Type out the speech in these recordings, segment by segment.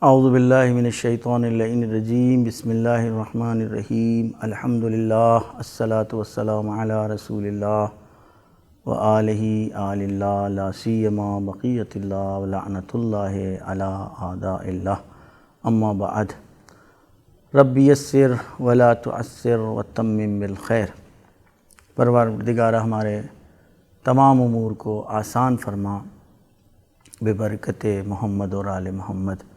اعوذ باللہ من الشیطان اللعین الرجیم بسم اللہ الرحمن الرحیم الحمدللہ الصلاۃ والسلام علی رسول اللہ وآلہ آل اللہ لا سیما بقیت اللہ ولعنۃ اللہ علی اعداء اللہ اما بعد رب یسر ولا تعسر وتمم بالخیر۔ پروردگارہ ہمارے تمام امور کو آسان فرما ببرکت محمد اور آل محمد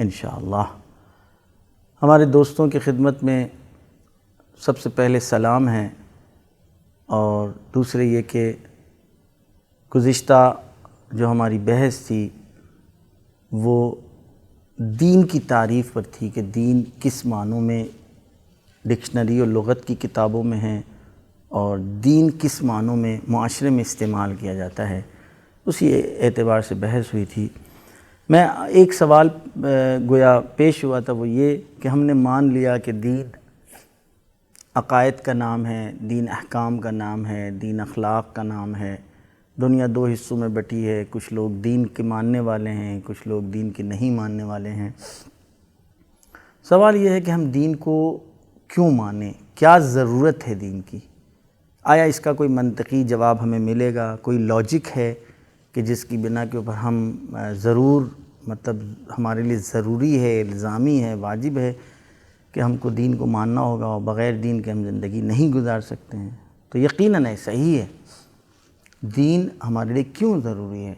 انشاءاللہ۔ ہمارے دوستوں کی خدمت میں سب سے پہلے سلام ہے، اور دوسرے یہ کہ گزشتہ جو ہماری بحث تھی وہ دین کی تعریف پر تھی کہ دین کس معنوں میں ڈکشنری اور لغت کی کتابوں میں ہے اور دین کس معنوں میں معاشرے میں استعمال کیا جاتا ہے، اسی اعتبار سے بحث ہوئی تھی۔ میں ایک سوال گویا پیش ہوا تھا، وہ یہ کہ ہم نے مان لیا کہ دین عقائد کا نام ہے، دین احکام کا نام ہے، دین اخلاق کا نام ہے۔ دنیا دو حصوں میں بٹی ہے، کچھ لوگ دین کے ماننے والے ہیں، کچھ لوگ دین کے نہیں ماننے والے ہیں۔ سوال یہ ہے کہ ہم دین کو کیوں مانیں، کیا ضرورت ہے دین کی؟ آیا اس کا کوئی منطقی جواب ہمیں ملے گا؟ کوئی لاجک ہے کہ جس کی بنا کے اوپر ہم ضرور ہمارے لیے ضروری ہے، الزامی ہے، واجب ہے کہ ہم کو دین کو ماننا ہوگا اور بغیر دین کے ہم زندگی نہیں گزار سکتے ہیں؟ تو یقیناً ایسا ہی ہے۔ دین ہمارے لیے کیوں ضروری ہے؟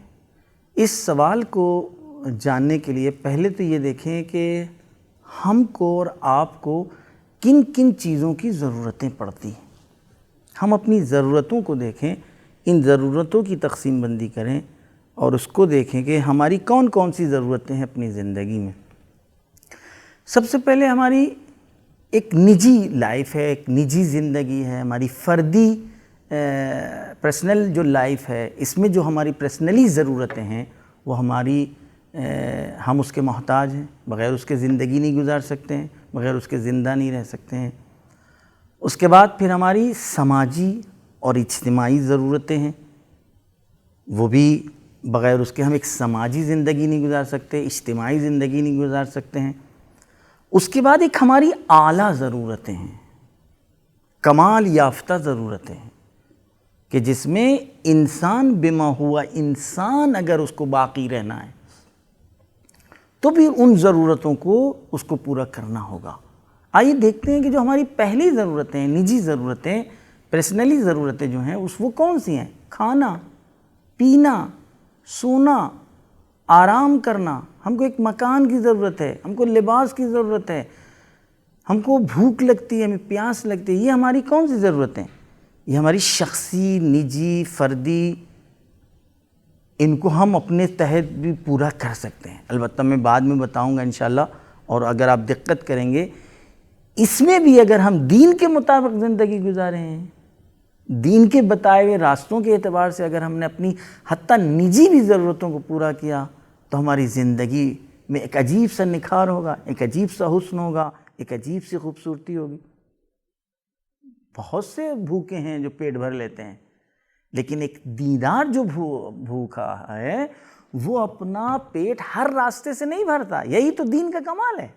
اس سوال کو جاننے کے لیے پہلے تو یہ دیکھیں کہ ہم کو اور آپ کو کن کن چیزوں کی ضرورتیں پڑتی ہیں۔ ہم اپنی ضرورتوں کو دیکھیں، ان ضرورتوں کی تقسیم بندی کریں اور اس کو دیکھیں کہ ہماری کون کون سی ضرورتیں ہیں اپنی زندگی میں۔ سب سے پہلے ہماری ایک نجی لائف ہے، ایک نجی زندگی ہے، ہماری فردی پرسنل جو لائف ہے، اس میں جو ہماری پرسنلی ضرورتیں ہیں وہ ہم اس کے محتاج ہیں، بغیر اس کے زندگی نہیں گزار سکتے ہیں، بغیر اس کے زندہ نہیں رہ سکتے ہیں۔ اس کے بعد پھر ہماری سماجی اور اجتماعی ضرورتیں ہیں، وہ بھی بغیر اس کے ہم ایک سماجی زندگی نہیں گزار سکتے، اجتماعی زندگی نہیں گزار سکتے ہیں۔ اس کے بعد ایک ہماری اعلیٰ ضرورتیں ہیں، کمال یافتہ ضرورتیں ہیں، کہ جس میں انسان بما ہوا انسان اگر اس کو باقی رہنا ہے تو بھی ان ضرورتوں کو اس کو پورا کرنا ہوگا۔ آئیے دیکھتے ہیں کہ جو ہماری پہلی ضرورتیں ہیں، نجی ضرورتیں، پرسنلی ضرورتیں جو ہیں وہ کون سی ہیں؟ کھانا، پینا، سونا، آرام کرنا۔ ہم کو ایک مکان کی ضرورت ہے، ہم کو لباس کی ضرورت ہے، ہم کو بھوک لگتی ہے، ہمیں پیاس لگتی ہے۔ یہ ہماری کون سی ضرورتیں؟ یہ ہماری شخصی، نجی، فردی، ان کو ہم اپنے تحت بھی پورا کر سکتے ہیں۔ البتہ میں بعد میں بتاؤں گا انشاءاللہ، اور اگر آپ دقت کریں گے اس میں بھی اگر ہم دین کے مطابق زندگی گزارے ہیں، دین کے بتائے ہوئے راستوں کے اعتبار سے اگر ہم نے اپنی حتیٰ نجی بھی ضرورتوں کو پورا کیا تو ہماری زندگی میں ایک عجیب سا نکھار ہوگا، ایک عجیب سا حسن ہوگا، ایک عجیب سی خوبصورتی ہوگی۔ بہت سے بھوکے ہیں جو پیٹ بھر لیتے ہیں، لیکن ایک دیندار جو بھوکا ہے وہ اپنا پیٹ ہر راستے سے نہیں بھرتا۔ یہی تو دین کا کمال ہے۔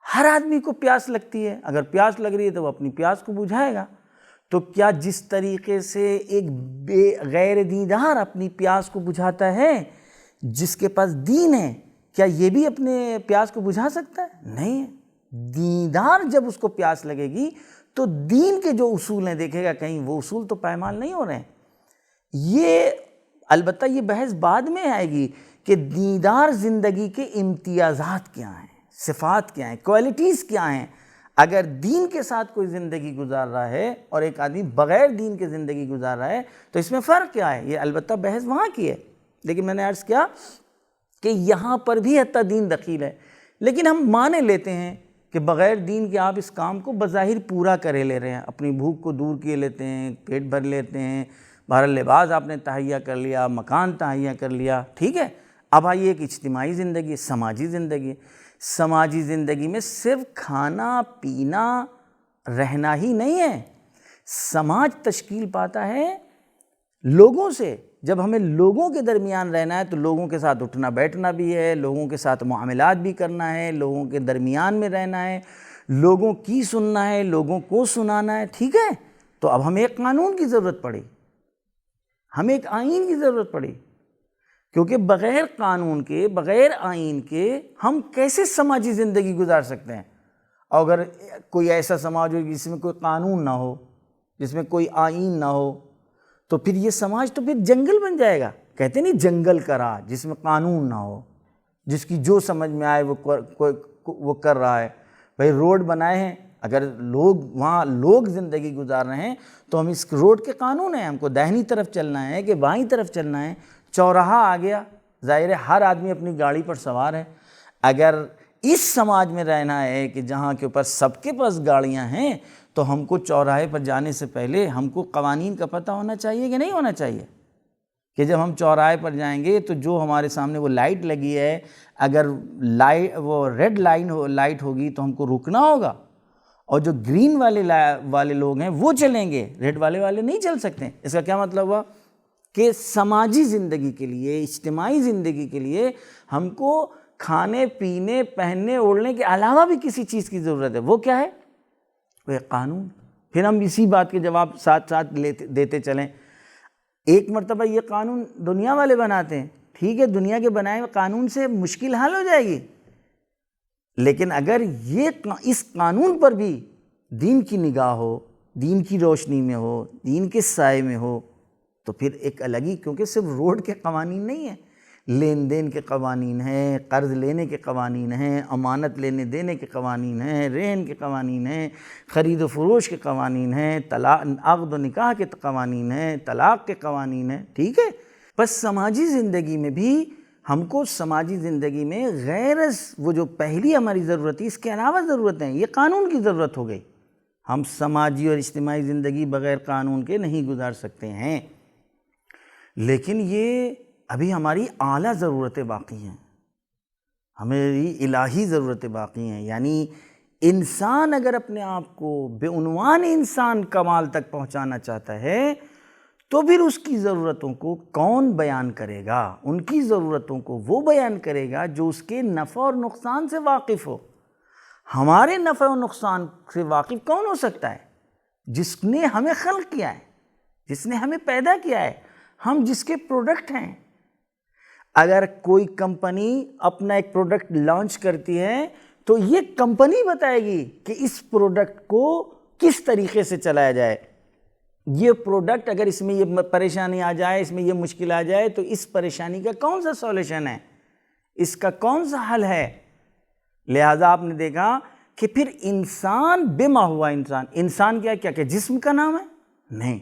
ہر آدمی کو پیاس لگتی ہے، اگر پیاس لگ رہی ہے تو وہ اپنی پیاس کو بجھائے گا۔ تو کیا جس طریقے سے ایک غیر دیندار اپنی پیاس کو بجھاتا ہے، جس کے پاس دین ہے، کیا یہ بھی اپنے پیاس کو بجھا سکتا ہے؟ نہیں۔ دیندار جب اس کو پیاس لگے گی تو دین کے جو اصول ہیں دیکھے گا کہیں وہ اصول تو پائمال نہیں ہو رہے ہیں۔ یہ البتہ یہ بحث بعد میں آئے گی کہ دیندار زندگی کے امتیازات کیا ہیں، صفات کیا ہیں، کوالٹیز کیا ہیں۔ اگر دین کے ساتھ کوئی زندگی گزار رہا ہے اور ایک آدمی بغیر دین کے زندگی گزار رہا ہے تو اس میں فرق کیا ہے؟ یہ البتہ بحث وہاں کی ہے، لیکن میں نے عرض کیا کہ یہاں پر بھی حتیٰ دین دخیل ہے۔ لیکن ہم مانے لیتے ہیں کہ بغیر دین کے آپ اس کام کو بظاہر پورا کرے لے رہے ہیں، اپنی بھوک کو دور کیے لیتے ہیں، پیٹ بھر لیتے ہیں، بہرحال لباس آپ نے تہیا کر لیا، مکان تہیا کر لیا، ٹھیک ہے۔ اب آئیے ایک اجتماعی زندگی ہے، سماجی زندگی ہے۔ سماجی زندگی میں صرف کھانا پینا رہنا ہی نہیں ہے، سماج تشکیل پاتا ہے لوگوں سے جب ہمیں لوگوں کے درمیان رہنا ہے تو لوگوں کے ساتھ اٹھنا بیٹھنا بھی ہے، لوگوں کے ساتھ معاملات بھی کرنا ہے، لوگوں کے درمیان میں رہنا ہے، لوگوں کی سننا ہے، لوگوں کو سنانا ہے، ٹھیک ہے؟ تو اب ہمیں ایک قانون کی ضرورت پڑی، ہمیں ایک آئین کی ضرورت پڑی، کیونکہ بغیر قانون کے، بغیر آئین کے ہم کیسے سماجی زندگی گزار سکتے ہیں؟ اور اگر کوئی ایسا سماج ہو جس میں کوئی قانون نہ ہو، جس میں کوئی آئین نہ ہو، تو پھر یہ سماج تو پھر جنگل بن جائے گا۔ کہتے نہیں جنگل کا راج، جس میں قانون نہ ہو، جس کی جو سمجھ میں آئے وہ کر رہا ہے۔ بھئی روڈ بنائے ہیں، اگر لوگ وہاں لوگ زندگی گزار رہے ہیں تو ہم اس روڈ کے قانون ہیں، ہم کو داہنی طرف چلنا ہے کہ بائیں طرف چلنا ہے۔ چوراہا آ گیا، ظاہر ہے ہر آدمی اپنی گاڑی پر سوار ہے۔ اگر اس سماج میں رہنا ہے کہ جہاں کے اوپر سب کے پاس گاڑیاں ہیں، تو ہم کو چوراہے پر جانے سے پہلے ہم کو قوانین کا پتہ ہونا چاہیے کہ نہیں ہونا چاہیے؟ کہ جب ہم چوراہے پر جائیں گے تو جو ہمارے سامنے وہ لائٹ لگی ہے، اگر وہ ریڈ لائٹ ہوگی تو ہم کو رکنا ہوگا، اور جو گرین والے لوگ ہیں وہ چلیں گے، ریڈ والے نہیں چل سکتے۔ اس کا کیا مطلب ہوا کہ سماجی زندگی کے لیے، اجتماعی زندگی کے لیے ہم کو کھانے پینے پہننے اوڑھنے کے علاوہ بھی کسی چیز کی ضرورت ہے۔ وہ کیا ہے؟ وہ ایک قانون۔ پھر ہم اسی بات کے جواب ساتھ ساتھ دیتے چلیں۔ ایک مرتبہ یہ قانون دنیا والے بناتے ہیں، ٹھیک ہے، دنیا کے بنائے ہوئے قانون سے مشکل حل ہو جائے گی، لیکن اگر اس قانون پر بھی دین کی نگاہ ہو، دین کی روشنی میں ہو، دین کے سائے میں ہو، تو پھر ایک الگ ہی، کیونکہ صرف روڈ کے قوانین نہیں ہیں، لین دین کے قوانین ہیں، قرض لینے کے قوانین ہیں، امانت لینے دینے کے قوانین ہیں، رہن کے قوانین ہیں، خرید و فروش کے قوانین ہیں، عقد و نکاح کے قوانین ہیں، طلاق کے قوانین ہیں، ٹھیک ہے؟ بس سماجی زندگی میں بھی ہم کو سماجی زندگی میں غیر وہ جو پہلی ہماری ضرورت ہے، اس کے علاوہ ضرورتیں ہیں، یہ قانون کی ضرورت ہو گئی۔ ہم سماجی اور اجتماعی زندگی بغیر قانون کے نہیں گزار سکتے ہیں، لیکن یہ ابھی ہماری اعلیٰ ضرورتیں باقی ہیں، ہماری الہی ضرورتیں باقی ہیں۔ یعنی انسان اگر اپنے آپ کو بے عنوان انسان کمال تک پہنچانا چاہتا ہے تو پھر اس کی ضرورتوں کو کون بیان کرے گا؟ ان کی ضرورتوں کو وہ بیان کرے گا جو اس کے نفع اور نقصان سے واقف ہو۔ ہمارے نفع و نقصان سے واقف کون ہو سکتا ہے؟ جس نے ہمیں خلق کیا ہے، جس نے ہمیں پیدا کیا ہے، ہم جس کے پروڈکٹ ہیں۔ اگر کوئی کمپنی اپنا ایک پروڈکٹ لانچ کرتی ہے تو یہ کمپنی بتائے گی کہ اس پروڈکٹ کو کس طریقے سے چلایا جائے۔ یہ پروڈکٹ اگر اس میں یہ پریشانی آ جائے، اس میں یہ مشکل آ جائے، تو اس پریشانی کا کون سا سولوشن ہے، اس کا کون سا حل ہے۔ لہٰذا آپ نے دیکھا کہ پھر انسان بما ہوا انسان کیا کہ جسم کا نام ہے؟ نہیں۔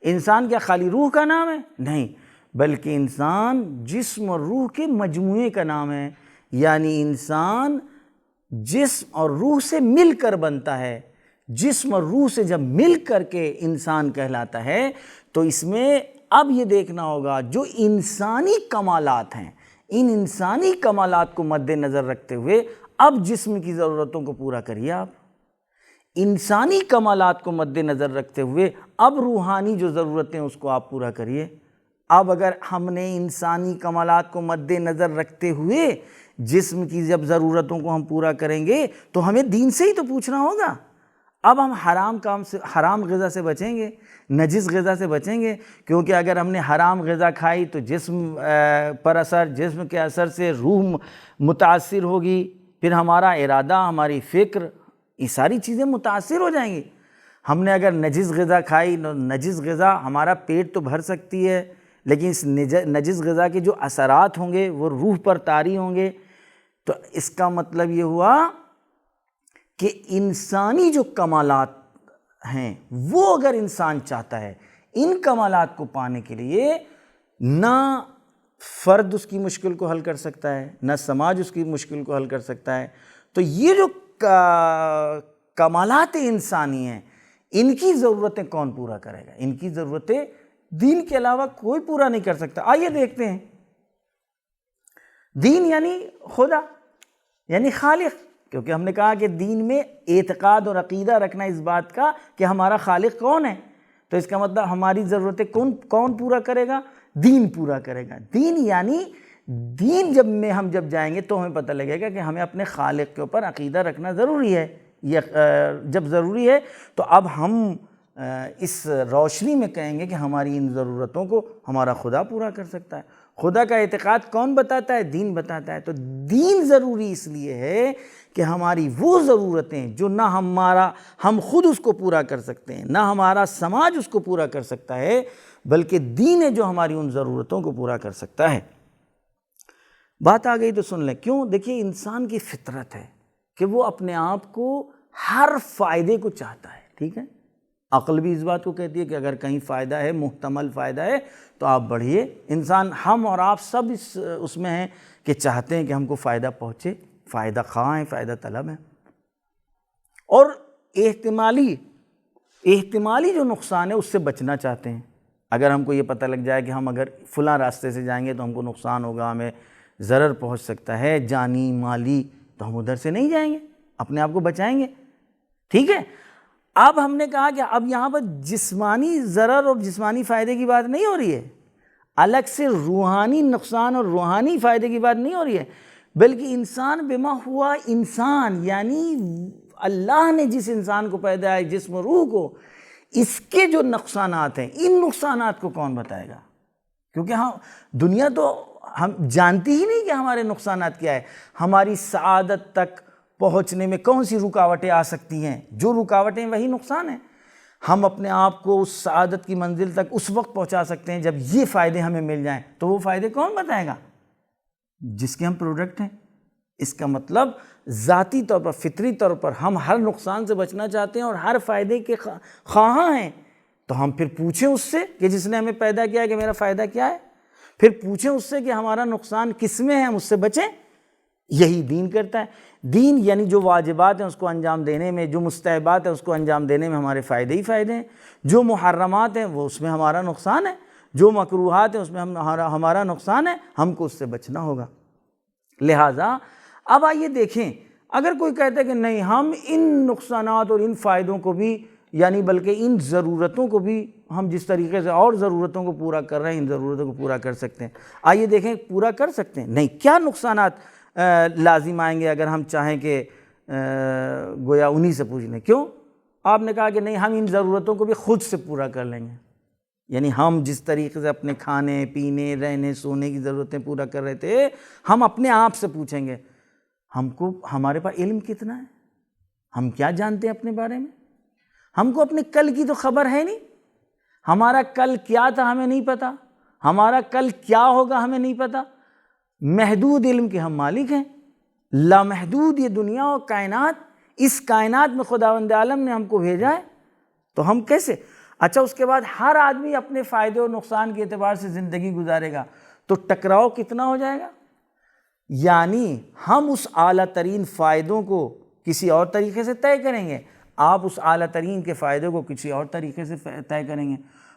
انسان کیا خالی روح کا نام ہے؟ نہیں، بلکہ انسان جسم اور روح کے مجموعے کا نام ہے۔ یعنی انسان جسم اور روح سے مل کر بنتا ہے۔ جسم اور روح سے جب مل کر کے انسان کہلاتا ہے تو اس میں اب یہ دیکھنا ہوگا جو انسانی کمالات ہیں، ان انسانی کمالات کو مد نظر رکھتے ہوئے اب جسم کی ضرورتوں کو پورا کریے۔ آپ انسانی کمالات کو مد نظر رکھتے ہوئے اب روحانی جو ضرورتیں اس کو آپ پورا کریے۔ اب اگر ہم نے انسانی کمالات کو مد نظر رکھتے ہوئے جسم کی جب ضرورتوں کو ہم پورا کریں گے تو ہمیں دین سے ہی تو پوچھنا ہوگا۔ اب ہم حرام غذا سے بچیں گے، نجس غذا سے بچیں گے، کیونکہ اگر ہم نے حرام غذا کھائی تو جسم پر اثر، جسم کے اثر سے روح متاثر ہوگی، پھر ہمارا ارادہ، ہماری فکر، یہ ساری چیزیں متاثر ہو جائیں گی۔ ہم نے اگر نجس غذا کھائی، نجس غذا ہمارا پیٹ تو بھر سکتی ہے، لیکن اس نجس غذا کے جو اثرات ہوں گے وہ روح پر طاری ہوں گے۔ تو اس کا مطلب یہ ہوا کہ انسانی جو کمالات ہیں وہ اگر انسان چاہتا ہے، ان کمالات کو پانے کے لیے نہ فرد اس کی مشکل کو حل کر سکتا ہے، نہ سماج اس کی مشکل کو حل کر سکتا ہے۔ تو یہ جو کمالات انسانی ہیں، ان کی ضرورتیں کون پورا کرے گا؟ ان کی ضرورتیں دین کے علاوہ کوئی پورا نہیں کر سکتا۔ آئیے دیکھتے ہیں۔ دین یعنی خدا، یعنی خالق، کیونکہ ہم نے کہا کہ دین میں اعتقاد اور عقیدہ رکھنا اس بات کا کہ ہمارا خالق کون ہے۔ تو اس کا مطلب ہماری ضرورتیں کون پورا کرے گا؟ دین پورا کرے گا۔ دین یعنی دین ہم جب جائیں گے تو ہمیں پتہ لگے گا کہ ہمیں اپنے خالق کے اوپر عقیدہ رکھنا ضروری ہے۔ یہ جب ضروری ہے تو اب ہم اس روشنی میں کہیں گے کہ ہماری ان ضرورتوں کو ہمارا خدا پورا کر سکتا ہے۔ خدا کا اعتقاد کون بتاتا ہے؟ دین بتاتا ہے۔ تو دین ضروری اس لیے ہے کہ ہماری وہ ضرورتیں جو نہ ہم خود اس کو پورا کر سکتے ہیں، نہ ہمارا سماج اس کو پورا کر سکتا ہے، بلکہ دین ہے جو ہماری ان ضرورتوں کو پورا کر سکتا ہے۔ بات آ گئی تو سن لیں کیوں؟ دیکھیے انسان کی فطرت ہے کہ وہ اپنے آپ کو ہر فائدے کو چاہتا ہے، ٹھیک ہے؟ عقل بھی اس بات کو کہتی ہے کہ اگر کہیں فائدہ ہے، محتمل فائدہ ہے تو آپ بڑھیے۔ انسان، ہم اور آپ سب اس میں ہیں کہ چاہتے ہیں کہ ہم کو فائدہ پہنچے، فائدہ خواہ ہیں، فائدہ طلب ہیں، اور احتمالی جو نقصان ہے اس سے بچنا چاہتے ہیں۔ اگر ہم کو یہ پتہ لگ جائے کہ ہم اگر فلاں راستے سے جائیں گے تو ہم کو نقصان ہوگا، ہمیں ضرر پہنچ سکتا ہے جانی مالی، تو ہم ادھر سے نہیں جائیں گے، اپنے آپ کو بچائیں گے، ٹھیک ہے؟ اب ہم نے کہا کہ اب یہاں پر جسمانی ضرر اور جسمانی فائدے کی بات نہیں ہو رہی ہے، الگ سے روحانی نقصان اور روحانی فائدے کی بات نہیں ہو رہی ہے، بلکہ انسان بما ہوا انسان، یعنی اللہ نے جس انسان کو پیدا ہے، جسم و روح کو، اس کے جو نقصانات ہیں، ان نقصانات کو کون بتائے گا؟ کیونکہ دنیا تو ہم جانتی ہی نہیں کہ ہمارے نقصانات کیا ہے۔ ہماری سعادت تک پہنچنے میں کون سی رکاوٹیں آ سکتی ہیں؟ جو رکاوٹیں وہی نقصان ہیں۔ ہم اپنے آپ کو اس سعادت کی منزل تک اس وقت پہنچا سکتے ہیں جب یہ فائدے ہمیں مل جائیں، تو وہ فائدے کون بتائے گا؟ جس کے ہم پروڈکٹ ہیں۔ اس کا مطلب ذاتی طور پر، فطری طور پر ہم ہر نقصان سے بچنا چاہتے ہیں اور ہر فائدے کے خواہاں ہیں، تو ہم پھر پوچھیں اس سے کہ جس نے ہمیں پیدا کیا ہے کہ میرا فائدہ کیا ہے، پھر پوچھیں اس سے کہ ہمارا نقصان کس میں ہے، ہم اس سے بچیں۔ یہی دین کرتا ہے۔ دین یعنی جو واجبات ہیں اس کو انجام دینے میں، جو مستحبات ہیں اس کو انجام دینے میں ہمارے فائدے ہی فائدے ہیں، جو محرمات ہیں وہ اس میں ہمارا نقصان ہے، جو مکروہات ہیں اس میں ہمارا نقصان ہے، ہم کو اس سے بچنا ہوگا۔ لہٰذا اب آئیے دیکھیں، اگر کوئی کہتا ہے کہ نہیں ہم ان نقصانات اور ان فائدوں کو بھی، یعنی بلکہ ان ضرورتوں کو بھی ہم جس طریقے سے اور ضرورتوں کو پورا کر رہے ہیں ان ضرورتوں کو پورا کر سکتے ہیں، آئیے دیکھیں پورا کر سکتے ہیں؟ نہیں۔ کیا نقصانات لازم آئیں گے اگر ہم چاہیں کہ گویا انہی سے پوچھ لیں؟ کیوں؟ آپ نے کہا کہ نہیں ہم ان ضرورتوں کو بھی خود سے پورا کر لیں گے، یعنی ہم جس طریقے سے اپنے کھانے پینے رہنے سونے کی ضرورتیں پورا کر رہے تھے، ہم اپنے آپ سے پوچھیں گے ہمارے پاس علم کتنا ہے، ہم کیا جانتے ہیں اپنے بارے میں، ہم کو اپنے کل کی تو خبر ہے نہیں، ہمارا کل کیا تھا ہمیں نہیں پتا، ہمارا کل کیا ہوگا ہمیں نہیں پتا۔ محدود علم کے ہم مالک ہیں، لامحدود یہ دنیا و کائنات، اس کائنات میں خداوند عالم نے ہم کو بھیجا ہے، تو ہم کیسے؟ اچھا اس کے بعد ہر آدمی اپنے فائدے اور نقصان کے اعتبار سے زندگی گزارے گا، تو ٹکراؤ کتنا ہو جائے گا؟ یعنی ہم اس اعلیٰ ترین فائدوں کو کسی اور طریقے سے طے کریں گے، آپ اس اعلیٰ ترین کے فائدے کو کسی اور طریقے سے طے کریں گے۔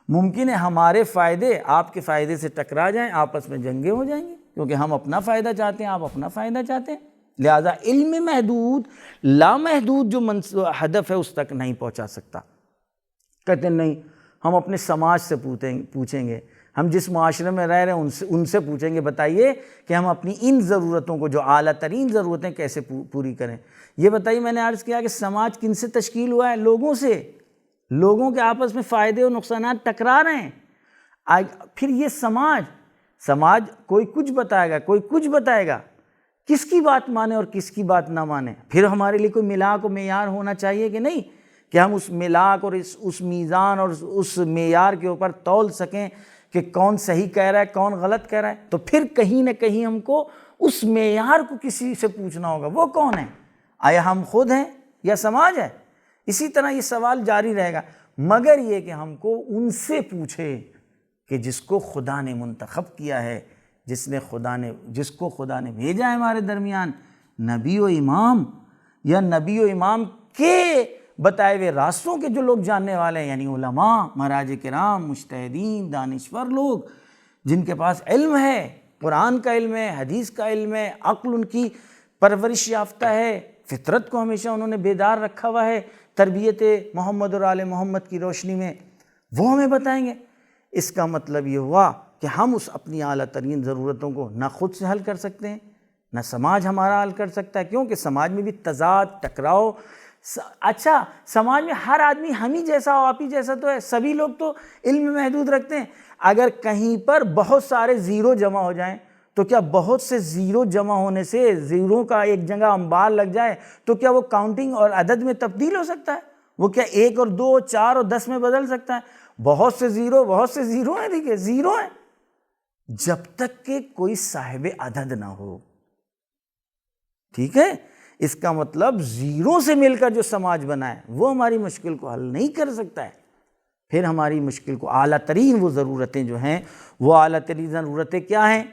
ممکن ہے ہمارے فائدے آپ کے فائدے سے ٹکرا جائیں، آپس میں جنگیں ہو جائیں گی، کیونکہ ہم اپنا فائدہ چاہتے ہیں، آپ اپنا فائدہ چاہتے ہیں۔ لہٰذا علم محدود لامحدود جو ہدف ہے اس تک نہیں پہنچا سکتا۔ کہتے ہیں نہیں ہم اپنے سماج سے پوچھیں گے، ہم جس معاشرے میں رہ رہے ہیں ان سے پوچھیں گے بتائیے کہ ہم اپنی ان ضرورتوں کو جو اعلیٰ ترین ضرورتیں کیسے پوری کریں۔ یہ بتائیے، میں نے عرض کیا کہ سماج کن سے تشکیل ہوا ہے؟ لوگوں سے۔ لوگوں کے آپس میں فائدے اور نقصانات ٹکرا رہے ہیں۔ پھر یہ سماج کوئی کچھ بتائے گا، کوئی کچھ بتائے گا، کس کی بات مانے اور کس کی بات نہ مانے؟ پھر ہمارے لیے کوئی ملاک و معیار ہونا چاہیے کہ نہیں، کہ ہم اس ملاک اور اس میزان اور اس معیار کے اوپر تول سکیں کہ کون صحیح کہہ رہا ہے کون غلط کہہ رہا ہے۔ تو پھر کہیں نہ کہیں ہم کو اس معیار کو کسی سے پوچھنا ہوگا، وہ کون ہے؟ آیا ہم خود ہیں یا سماج ہے؟ اسی طرح یہ سوال جاری رہے گا، مگر یہ کہ ہم کو ان سے پوچھے کہ جس کو خدا نے منتخب کیا ہے، جس کو خدا نے بھیجا ہے ہمارے درمیان، نبی و امام، یا نبی و امام کے بتائے ہوئے راستوں کے جو لوگ جاننے والے ہیں، یعنی علماء، مراج کرام، مجتہدین، دانشور لوگ جن کے پاس علم ہے، قرآن کا علم ہے، حدیث کا علم ہے، عقل ان کی پرورش یافتہ ہے، فطرت کو ہمیشہ انہوں نے بیدار رکھا ہوا ہے تربیت محمد اور آل محمد کی روشنی میں۔ وہ ہمیں بتائیں گے۔ اس کا مطلب یہ ہوا کہ ہم اس اپنی اعلیٰ ترین ضرورتوں کو نہ خود سے حل کر سکتے ہیں، نہ سماج ہمارا حل کر سکتا ہے، کیونکہ سماج میں بھی تضاد، ٹکراؤ۔ اچھا، سماج میں ہر آدمی ہم ہی جیسا ہو، آپ ہی جیسا تو ہے، سبھی لوگ تو علم میں محدود رکھتے ہیں۔ اگر کہیں پر بہت سارے زیرو جمع ہو جائیں تو کیا بہت سے زیرو جمع ہونے سے زیرو کا ایک جگہ انبار لگ جائے تو کیا وہ کاؤنٹنگ اور عدد میں تبدیل ہو سکتا ہے؟ وہ کیا 1 اور 2 اور 4 اور 10 میں بدل سکتا ہے؟ بہت سے زیرو ہیں، دیکھیں زیرو ہیں، جب تک کہ کوئی صاحب عدد نہ ہو۔ ٹھیک ہے، اس کا مطلب زیرو سے مل کر جو سماج بنا ہے وہ ہماری مشکل کو حل نہیں کر سکتا ہے۔ پھر ہماری مشکل کو اعلیٰ ترین وہ ضرورتیں جو ہیں، وہ اعلیٰ ترین ضرورتیں کیا ہیں؟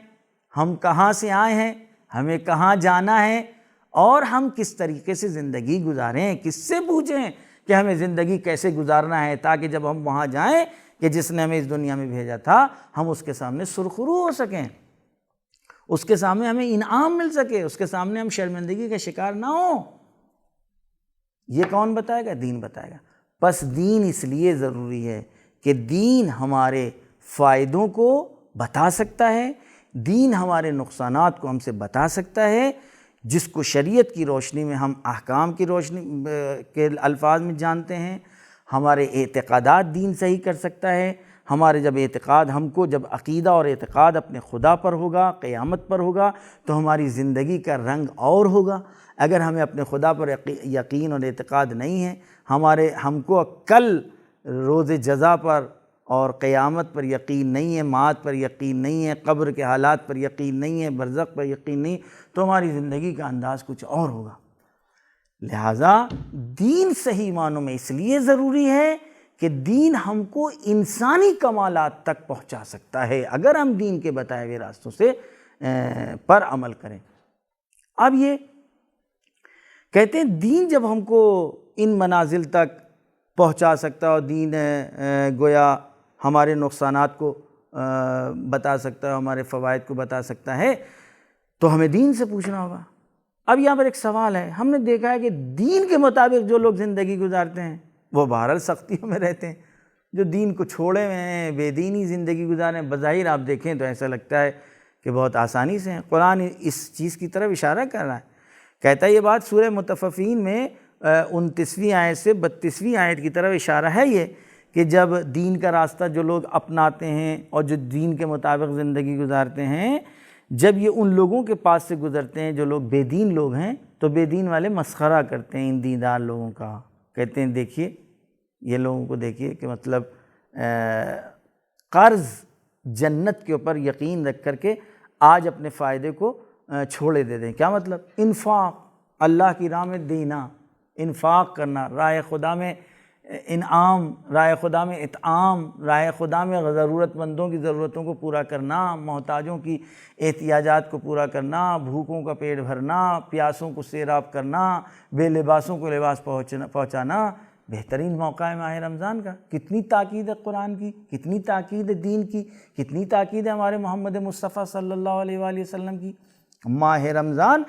ہم کہاں سے آئے ہیں، ہمیں کہاں جانا ہے، اور ہم کس طریقے سے زندگی گزاریں، کس سے پوچھیں کہ ہمیں زندگی کیسے گزارنا ہے، تاکہ جب ہم وہاں جائیں کہ جس نے ہمیں اس دنیا میں بھیجا تھا، ہم اس کے سامنے سرخرو ہو سکیں، اس کے سامنے ہمیں انعام مل سکے، اس کے سامنے ہم شرمندگی کا شکار نہ ہوں۔ یہ کون بتائے گا؟ دین بتائے گا۔ پس دین اس لیے ضروری ہے کہ دین ہمارے فائدوں کو بتا سکتا ہے، دین ہمارے نقصانات کو ہم سے بتا سکتا ہے، جس کو شریعت کی روشنی میں ہم احکام کی روشنی کے الفاظ میں جانتے ہیں۔ ہمارے اعتقادات دین صحیح کر سکتا ہے۔ ہمارے جب اعتقاد، ہم کو جب عقیدہ اور اعتقاد اپنے خدا پر ہوگا، قیامت پر ہوگا، تو ہماری زندگی کا رنگ اور ہوگا۔ اگر ہمیں اپنے خدا پر یقین اور اعتقاد نہیں ہے، ہم کو کل روز جزا پر اور قیامت پر یقین نہیں ہے، معاد پر یقین نہیں ہے، قبر کے حالات پر یقین نہیں ہے، برزخ پر یقین نہیں، تو ہماری زندگی کا انداز کچھ اور ہوگا۔ لہٰذا دین صحیح معنوں میں اس لیے ضروری ہے کہ دین ہم کو انسانی کمالات تک پہنچا سکتا ہے اگر ہم دین کے بتائے ہوئے راستوں سے پر عمل کریں۔ اب یہ کہتے ہیں دین جب ہم کو ان منازل تک پہنچا سکتا ہے، اور دین گویا ہمارے نقصانات کو بتا سکتا ہے، ہمارے فوائد کو بتا سکتا ہے، تو ہمیں دین سے پوچھنا ہوگا۔ اب یہاں پر ایک سوال ہے، ہم نے دیکھا ہے کہ دین کے مطابق جو لوگ زندگی گزارتے ہیں وہ بہرحال سختیوں میں رہتے ہیں، جو دین کو چھوڑے ہوئے ہیں، بے دینی زندگی گزارے ہیں، بظاہر آپ دیکھیں تو ایسا لگتا ہے کہ بہت آسانی سے ہیں۔ قرآن اس چیز کی طرف اشارہ کر رہا ہے، کہتا ہے یہ بات سورہ مطففین میں 29ویں آیت سے 32ویں آیت کی طرف اشارہ ہے، یہ کہ جب دین کا راستہ جو لوگ اپناتے ہیں اور جو دین کے مطابق زندگی گزارتے ہیں، جب یہ ان لوگوں کے پاس سے گزرتے ہیں جو لوگ بے دین لوگ ہیں، تو بے دین والے مسخرہ کرتے ہیں ان دیندار لوگوں کا، کہتے ہیں دیکھیے یہ لوگوں کو دیکھیے کہ مطلب قرض جنت کے اوپر یقین رکھ کر کے آج اپنے فائدے کو چھوڑے دے دیں۔ کیا مطلب؟ انفاق، اللہ کی راہ میں دینا، انفاق کرنا، راہ خدا میں انعام، راہ خدا میں اطعام، راہ خدا میں ضرورت مندوں کی ضرورتوں کو پورا کرنا، محتاجوں کی احتیاجات کو پورا کرنا، بھوکوں کا پیٹ بھرنا، پیاسوں کو سیراب کرنا، بے لباسوں کو لباس پہنچانا۔ بہترین موقع ہے ماہ رمضان کا۔ کتنی تاکید ہے قرآن کی، کتنی تاکید ہے دین کی، کتنی تاکید ہے ہمارے محمد مصطفیٰ صلی اللہ علیہ وآلہ وسلم کی۔ ماہ رمضان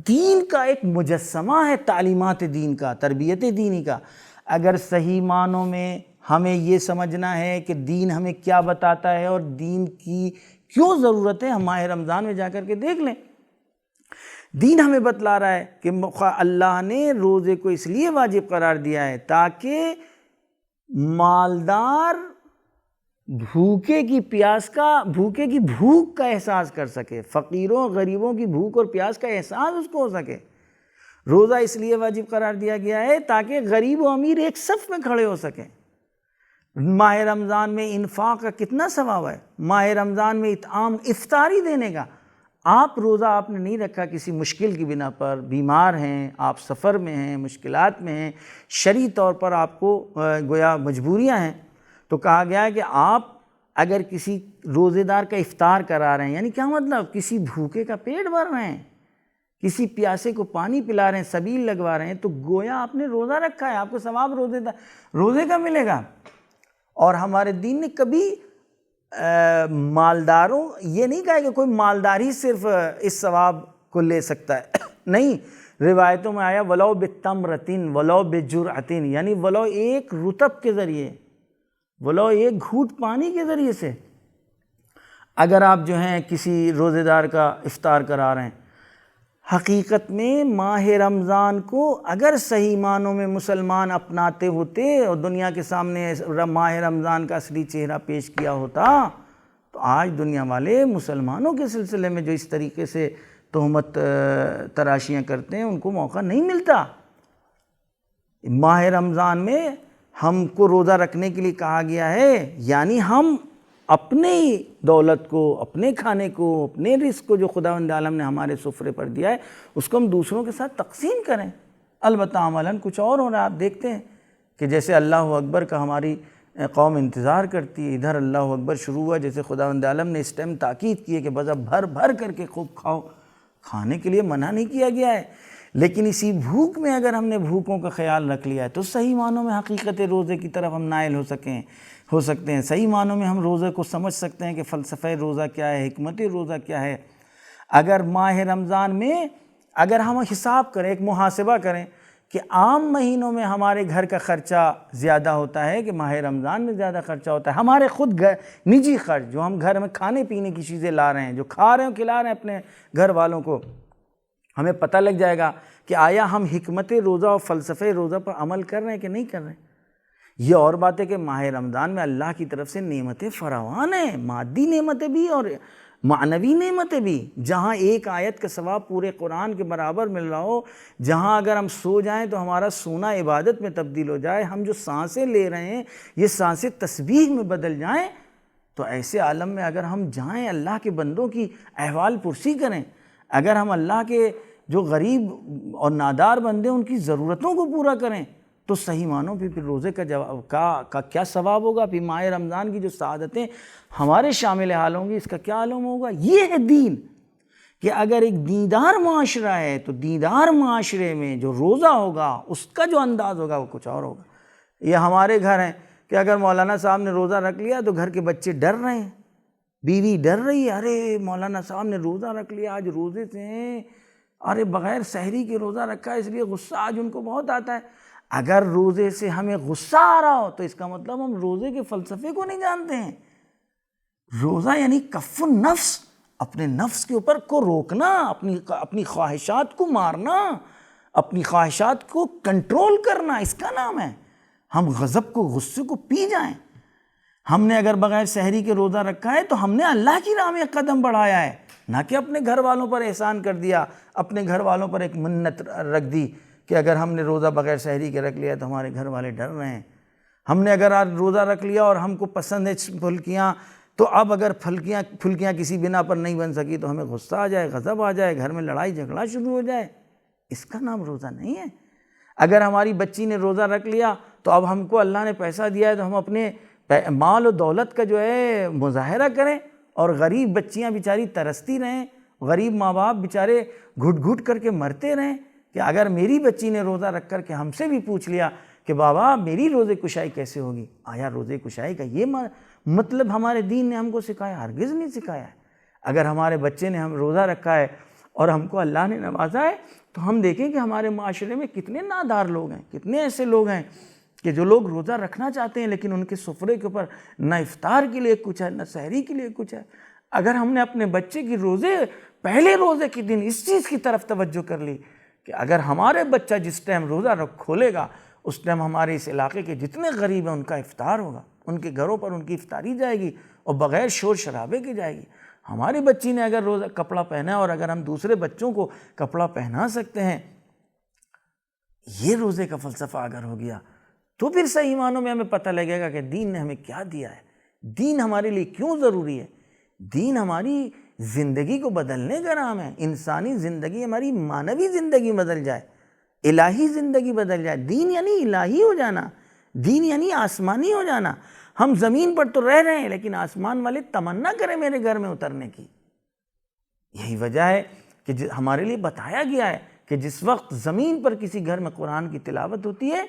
دین کا ایک مجسمہ ہے، تعلیمات دین کا، تربیت دینی کا۔ اگر صحیح معنوں میں ہمیں یہ سمجھنا ہے کہ دین ہمیں کیا بتاتا ہے اور دین کی کیوں ضرورت ہے، ہم ماہ رمضان میں جا کر کے دیکھ لیں۔ دین ہمیں بتلا رہا ہے کہ اللہ نے روزے کو اس لیے واجب قرار دیا ہے تاکہ مالدار بھوکے کی بھوک کا احساس کر سکے، فقیروں غریبوں کی بھوک اور پیاس کا احساس اس کو ہو سکے۔ روزہ اس لیے واجب قرار دیا گیا ہے تاکہ غریب و امیر ایک صف میں کھڑے ہو سکیں۔ ماہ رمضان میں انفاق کا کتنا ثواب ہے، ماہ رمضان میں اطعام، افطاری دینے کا۔ روزہ آپ نے نہیں رکھا کسی مشکل کی بنا پر، بیمار ہیں آپ، سفر میں ہیں، مشکلات میں ہیں، شرعی طور پر آپ کو گویا مجبوریاں ہیں، تو کہا گیا ہے کہ آپ اگر کسی روزے دار کا افطار کرا رہے ہیں، یعنی کیا مطلب؟ کسی بھوکے کا پیٹ بھر رہے ہیں، کسی پیاسے کو پانی پلا رہے ہیں، سبیل لگوا رہے ہیں، تو گویا آپ نے روزہ رکھا ہے، آپ کو ثواب روزے کا ملے گا۔ اور ہمارے دین نے کبھی مالداروں یہ نہیں کہا کہ کوئی مالدار ہی صرف اس ثواب کو لے سکتا ہے، نہیں، روایتوں میں آیا وَلَوْ بِالتَّمْرَةٍ وَلَوْ بِجُرْعَةٍ، یعنی ولو ایک رطب کے ذریعے، وہ لو ایک گھونٹ پانی کے ذریعے سے اگر آپ جو ہیں کسی روزے دار کا افطار کرا رہے ہیں، حقیقت میں ماہ رمضان کو اگر صحیح معنوں میں مسلمان اپناتے ہوتے اور دنیا کے سامنے ماہ رمضان کا اصلی چہرہ پیش کیا ہوتا تو آج دنیا والے مسلمانوں کے سلسلے میں جو اس طریقے سے تہمت تراشیاں کرتے ہیں ان کو موقع نہیں ملتا۔ ماہ رمضان میں ہم کو روزہ رکھنے کے لیے کہا گیا ہے، یعنی ہم اپنی دولت کو، اپنے کھانے کو، اپنے رزق کو جو خداوند عالم نے ہمارے سفرے پر دیا ہے اس کو ہم دوسروں کے ساتھ تقسیم کریں۔ البتہ عملاً کچھ اور ہو رہا ہے۔ آپ دیکھتے ہیں کہ جیسے اللہ اکبر کا ہماری قوم انتظار کرتی ہے، ادھر اللہ اکبر شروع ہوا، جیسے خداوند عالم نے اس ٹائم تاکید کی ہے کہ بس اب بھر بھر کر کے خوب کھاؤ، کھانے کے لیے منع نہیں کیا گیا ہے، لیکن اسی بھوک میں اگر ہم نے بھوکوں کا خیال رکھ لیا ہے تو صحیح معنوں میں حقیقت روزے کی طرف ہم نائل ہو سکتے ہیں، صحیح معنوں میں ہم روزے کو سمجھ سکتے ہیں کہ فلسفہ روزہ کیا ہے، حکمت روزہ کیا ہے۔ اگر ماہ رمضان میں اگر ہم حساب کریں، ایک محاسبہ کریں کہ عام مہینوں میں ہمارے گھر کا خرچہ زیادہ ہوتا ہے کہ ماہ رمضان میں زیادہ خرچہ ہوتا ہے، ہمارے خود نجی خرچ جو ہم گھر میں کھانے پینے کی چیزیں لا رہے ہیں، جو کھا رہے ہیں کھلا رہے ہیں اپنے گھر والوں کو، ہمیں پتہ لگ جائے گا کہ آیا ہم حکمت روزہ اور فلسفہ روزہ پر عمل کر رہے ہیں کہ نہیں کر رہے ہیں۔ یہ اور بات ہے کہ ماہ رمضان میں اللہ کی طرف سے نعمتیں فراوان ہیں، مادی نعمتیں بھی اور معنوی نعمتیں بھی، جہاں ایک آیت کا ثواب پورے قرآن کے برابر مل رہا ہو، جہاں اگر ہم سو جائیں تو ہمارا سونا عبادت میں تبدیل ہو جائے، ہم جو سانسیں لے رہے ہیں یہ سانسیں تسبیح میں بدل جائیں، تو ایسے عالم میں اگر ہم جائیں اللہ کے بندوں کی احوال پرسی کریں، اگر ہم اللہ کے جو غریب اور نادار بندے ان کی ضرورتوں کو پورا کریں تو صحیح معنوں پھر روزے کا کیا ثواب ہوگا، پھر ماہ رمضان کی جو سعادتیں ہمارے شامل حال ہوں گی اس کا کیا عالم ہوگا۔ یہ ہے دین، کہ اگر ایک دیندار معاشرہ ہے تو دیندار معاشرے میں جو روزہ ہوگا اس کا جو انداز ہوگا وہ کچھ اور ہوگا۔ یہ ہمارے گھر ہیں کہ اگر مولانا صاحب نے روزہ رکھ لیا تو گھر کے بچے ڈر رہے ہیں، بیوی ڈر رہی ہے، ارے مولانا صاحب نے روزہ رکھ لیا، آج روزے سے ہیں، ارے بغیر سحری کے روزہ رکھا ہے اس لیے غصہ آج ان کو بہت آتا ہے۔ اگر روزے سے ہمیں غصہ آ رہا ہو تو اس کا مطلب ہم روزے کے فلسفے کو نہیں جانتے ہیں۔ روزہ یعنی کف النفس، اپنے نفس کے اوپر کو روکنا، اپنی خواہشات کو مارنا، اپنی خواہشات کو کنٹرول کرنا، اس کا نام ہے۔ ہم غضب کو، غصے کو پی جائیں۔ ہم نے اگر بغیر سحری کے روزہ رکھا ہے تو ہم نے اللہ کی راہ میں قدم بڑھایا ہے، نہ کہ اپنے گھر والوں پر احسان کر دیا، اپنے گھر والوں پر ایک منت رکھ دی کہ اگر ہم نے روزہ بغیر سحری کے رکھ لیا تو ہمارے گھر والے ڈر رہے ہیں۔ ہم نے اگر آج روزہ رکھ لیا اور ہم کو پسند ہے پھلکیاں، تو اب اگر پھلکیاں کسی بنا پر نہیں بن سکی تو ہمیں غصہ آ جائے، غضب آ جائے، گھر میں لڑائی جھگڑا شروع ہو جائے، اس کا نام روزہ نہیں ہے۔ اگر ہماری بچی نے روزہ رکھ لیا تو اب ہم کو اللہ نے پیسہ دیا ہے تو ہم اپنے مال و دولت کا جو ہے مظاہرہ کریں، اور غریب بچیاں بیچاری ترستی رہیں، غریب ماں باپ بیچارے گھٹ گھٹ کر کے مرتے رہیں، کہ اگر میری بچی نے روزہ رکھ کر کے ہم سے بھی پوچھ لیا کہ بابا میری روزے کشائی کیسے ہوگی، آیا روزے کشائی کا یہ مطلب ہمارے دین نے ہم کو سکھایا؟ ہرگز نہیں سکھایا ہے۔ اگر ہمارے بچے نے ہم روزہ رکھا ہے اور ہم کو اللہ نے نوازا ہے تو ہم دیکھیں کہ ہمارے معاشرے میں کتنے نادار لوگ ہیں، کتنے ایسے لوگ ہیں کہ جو لوگ روزہ رکھنا چاہتے ہیں لیکن ان کے سفرے کے اوپر نہ افطار کے لیے کچھ ہے، نہ سحری کے لیے کچھ ہے۔ اگر ہم نے اپنے بچے کی پہلے روزے کے دن اس چیز کی طرف توجہ کر لی کہ اگر ہمارے بچہ جس ٹائم روزہ کھولے گا اس ٹائم ہمارے اس علاقے کے جتنے غریب ہیں ان کا افطار ہوگا، ان کے گھروں پر ان کی افطاری جائے گی اور بغیر شور شرابے کے جائے گی۔ ہماری بچی نے اگر روزہ کپڑا پہنا ہے اور اگر ہم دوسرے بچوں کو کپڑا پہنا سکتے ہیں، یہ روزے کا فلسفہ اگر ہو گیا تو پھر صحیح معنوں میں ہمیں پتہ لگے گا کہ دین نے ہمیں کیا دیا ہے، دین ہمارے لیے کیوں ضروری ہے۔ دین ہماری زندگی کو بدلنے کا نام ہے، انسانی زندگی، ہماری معنوی زندگی بدل جائے، الہی زندگی بدل جائے۔ دین یعنی الہی ہو جانا، دین یعنی آسمانی ہو جانا۔ ہم زمین پر تو رہ رہے ہیں لیکن آسمان والے تمنا کریں میرے گھر میں اترنے کی۔ یہی وجہ ہے کہ ہمارے لیے بتایا گیا ہے کہ جس وقت زمین پر کسی گھر میں قرآن کی تلاوت ہوتی ہے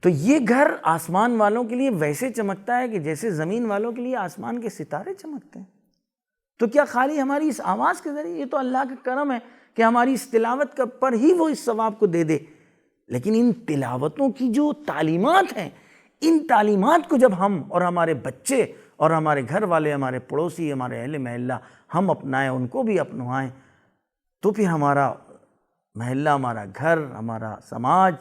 تو یہ گھر آسمان والوں کے لیے ویسے چمکتا ہے کہ جیسے زمین والوں کے لیے آسمان کے ستارے چمکتے ہیں۔ تو کیا خالی ہماری اس آواز کے ذریعے؟ یہ تو اللہ کا کرم ہے کہ ہماری اس تلاوت پر ہی وہ اس ثواب کو دے دے، لیکن ان تلاوتوں کی جو تعلیمات ہیں ان تعلیمات کو جب ہم اور ہمارے بچے اور ہمارے گھر والے، ہمارے پڑوسی، ہمارے اہل محلہ ہم اپنائیں، ان کو بھی اپنوائیں، تو پھر ہمارا محلہ، ہمارا گھر، ہمارا سماج،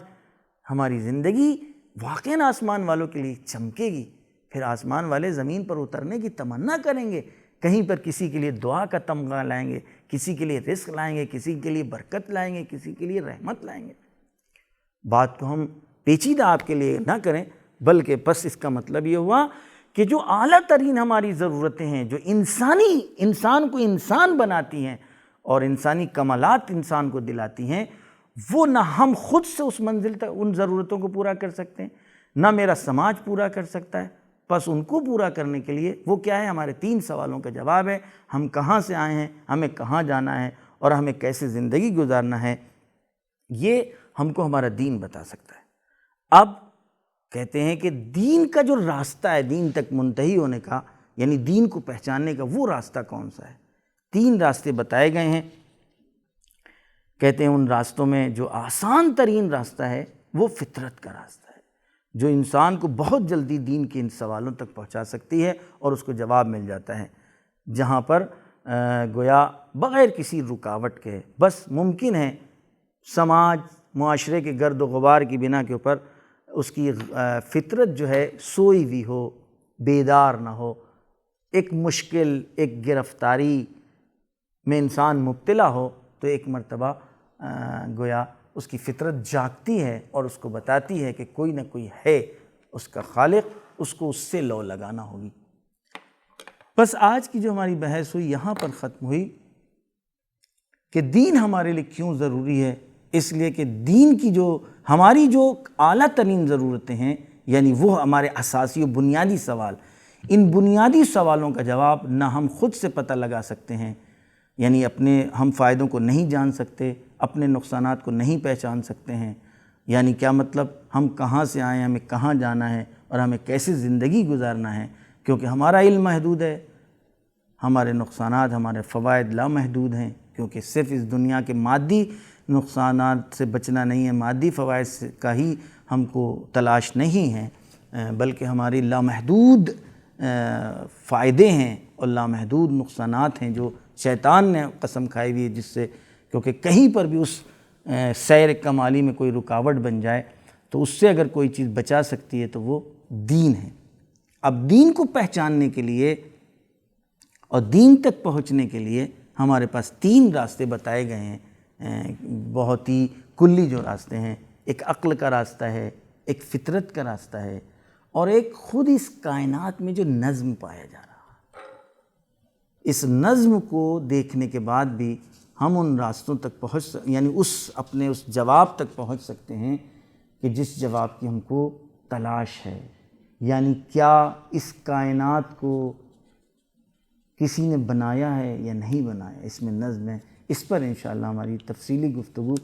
ہماری زندگی واقعاً آسمان والوں کے لیے چمکے گی۔ پھر آسمان والے زمین پر اترنے کی تمنا کریں گے، کہیں پر کسی کے لیے دعا کا تمغہ لائیں گے، کسی کے لیے رزق لائیں گے، کسی کے لیے برکت لائیں گے، کسی کے لیے رحمت لائیں گے۔ بات کو ہم پیچیدہ آپ کے لیے نہ کریں، بلکہ بس اس کا مطلب یہ ہوا کہ جو اعلیٰ ترین ہماری ضرورتیں ہیں، جو انسان کو انسان بناتی ہیں اور انسانی کمالات انسان کو دلاتی ہیں، وہ نہ ہم خود سے اس منزل تک ان ضرورتوں کو پورا کر سکتے ہیں، نہ میرا سماج پورا کر سکتا ہے۔ بس ان کو پورا کرنے کے لیے وہ کیا ہے؟ ہمارے 3 سوالوں کا جواب ہے، ہم کہاں سے آئے ہیں، ہمیں کہاں جانا ہے، اور ہمیں کیسے زندگی گزارنا ہے، یہ ہم کو ہمارا دین بتا سکتا ہے۔ اب کہتے ہیں کہ دین کا جو راستہ ہے، دین تک منتہی ہونے کا، یعنی دین کو پہچاننے کا، وہ راستہ کون سا ہے؟ 3 راستے بتائے گئے ہیں۔ کہتے ہیں ان راستوں میں جو آسان ترین راستہ ہے وہ فطرت کا راستہ ہے، جو انسان کو بہت جلدی دین کے ان سوالوں تک پہنچا سکتی ہے اور اس کو جواب مل جاتا ہے، جہاں پر گویا بغیر کسی رکاوٹ کے بس ممکن ہے سماج، معاشرے کے گرد و غبار کی بنا کے اوپر اس کی فطرت جو ہے سوئی ہوئی ہو، بیدار نہ ہو، ایک مشکل، ایک گرفتاری میں انسان مبتلا ہو، تو ایک مرتبہ گویا اس کی فطرت جاگتی ہے اور اس کو بتاتی ہے کہ کوئی نہ کوئی ہے اس کا خالق، اس کو اس سے لو لگانا ہوگی۔ بس آج کی جو ہماری بحث ہوئی یہاں پر ختم ہوئی کہ دین ہمارے لیے کیوں ضروری ہے۔ اس لیے کہ دین کی جو ہماری جو اعلیٰ ترین ضرورتیں ہیں، یعنی وہ ہمارے اساسی و بنیادی سوال، ان بنیادی سوالوں کا جواب نہ ہم خود سے پتہ لگا سکتے ہیں، یعنی اپنے ہم فائدوں کو نہیں جان سکتے، اپنے نقصانات کو نہیں پہچان سکتے ہیں۔ یعنی کیا مطلب؟ ہم کہاں سے آئے ہیں، ہمیں کہاں جانا ہے، اور ہمیں کیسے زندگی گزارنا ہے، کیونکہ ہمارا علم محدود ہے، ہمارے نقصانات، ہمارے فوائد لامحدود ہیں، کیونکہ صرف اس دنیا کے مادی نقصانات سے بچنا نہیں ہے، مادی فوائد کا ہی ہم کو تلاش نہیں ہے، بلکہ ہماری لامحدود فائدے ہیں اور لامحدود نقصانات ہیں جو شیطان نے قسم کھائی ہوئی ہے، جس سے کیونکہ کہیں پر بھی اس سیر کمالی میں کوئی رکاوٹ بن جائے تو اس سے اگر کوئی چیز بچا سکتی ہے تو وہ دین ہے۔ اب دین کو پہچاننے کے لیے اور دین تک پہنچنے کے لیے ہمارے پاس 3 راستے بتائے گئے ہیں، بہت ہی کلی جو راستے ہیں۔ ایک عقل کا راستہ ہے، ایک فطرت کا راستہ ہے، اور ایک خود اس کائنات میں جو نظم پایا جا رہا ہے۔ اس نظم کو دیکھنے کے بعد بھی ہم ان راستوں تک یعنی اپنے اس جواب تک پہنچ سکتے ہیں کہ جس جواب کی ہم کو تلاش ہے، یعنی کیا اس کائنات کو کسی نے بنایا ہے یا نہیں بنایا، اس میں نظم ہے۔ اس پر انشاءاللہ ہماری تفصیلی گفتگو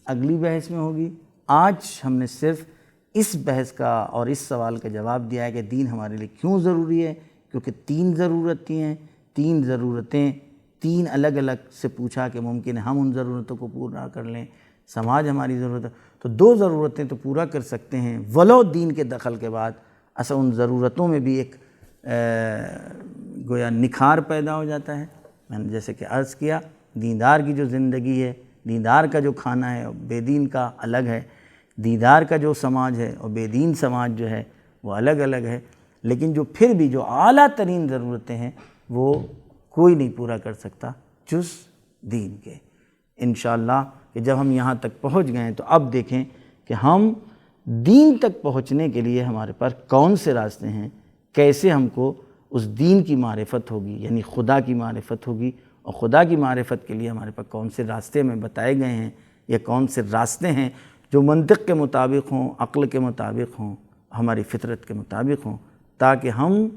اگلی بحث میں ہوگی۔ آج ہم نے صرف اس بحث کا اور اس سوال کا جواب دیا ہے کہ دین ہمارے لیے کیوں ضروری ہے، کیونکہ 3 ضرورتیں ہیں، 3 ضرورتیں 3 الگ الگ سے پوچھا کہ ممکن ہے ہم ان ضرورتوں کو پورا کر لیں، سماج ہماری ضرورت ہے، تو 2 ضرورتیں تو پورا کر سکتے ہیں، ولو دین کے دخل کے بعد اصل ان ضرورتوں میں بھی ایک گویا نکھار پیدا ہو جاتا ہے۔ میں نے جیسے کہ عرض کیا، دیندار کی جو زندگی ہے، دیندار کا جو کھانا ہے بے دین کا الگ ہے، دیندار کا جو سماج ہے اور بے دین سماج جو ہے وہ الگ الگ ہے، لیکن جو پھر بھی جو اعلیٰ ترین ضرورتیں ہیں وہ کوئی نہیں پورا کر سکتا جز دین کے۔ انشاءاللہ کہ جب ہم یہاں تک پہنچ گئے ہیں تو اب دیکھیں کہ ہم دین تک پہنچنے کے لیے ہمارے پاس کون سے راستے ہیں، کیسے ہم کو اس دین کی معرفت ہوگی، یعنی خدا کی معرفت ہوگی، اور خدا کی معرفت کے لیے ہمارے پاس کون سے راستے ہمیں بتائے گئے ہیں، یا کون سے راستے ہیں جو منطق کے مطابق ہوں، عقل کے مطابق ہوں، ہماری فطرت کے مطابق ہوں، تاکہ ہم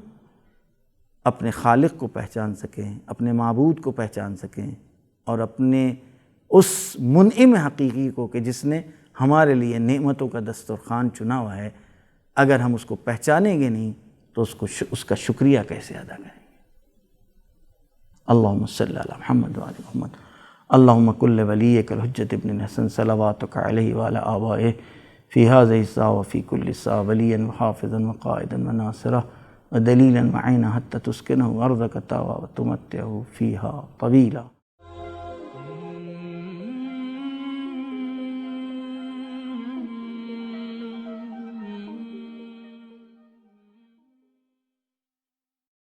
اپنے خالق کو پہچان سکیں، اپنے معبود کو پہچان سکیں، اور اپنے اس منعم حقیقی کو کہ جس نے ہمارے لیے نعمتوں کا دسترخوان چنا ہوا ہے، اگر ہم اس کو پہچانیں گے نہیں تو اس کا شکریہ کیسے ادا کریں گے۔ اللہم صلی علی محمد وعلی محمد۔ اللہم کل ولیک الحجۃ ابن الحسن صلواتک علیہ وعلی آبائہ فی هذه الساعة وفی کل ساعة ولیا وحافظا وقائدا وناصرا ودلیلا وعینا حتی تسکنہ ارضک طوعا وتمتعہ فیہا طویلا۔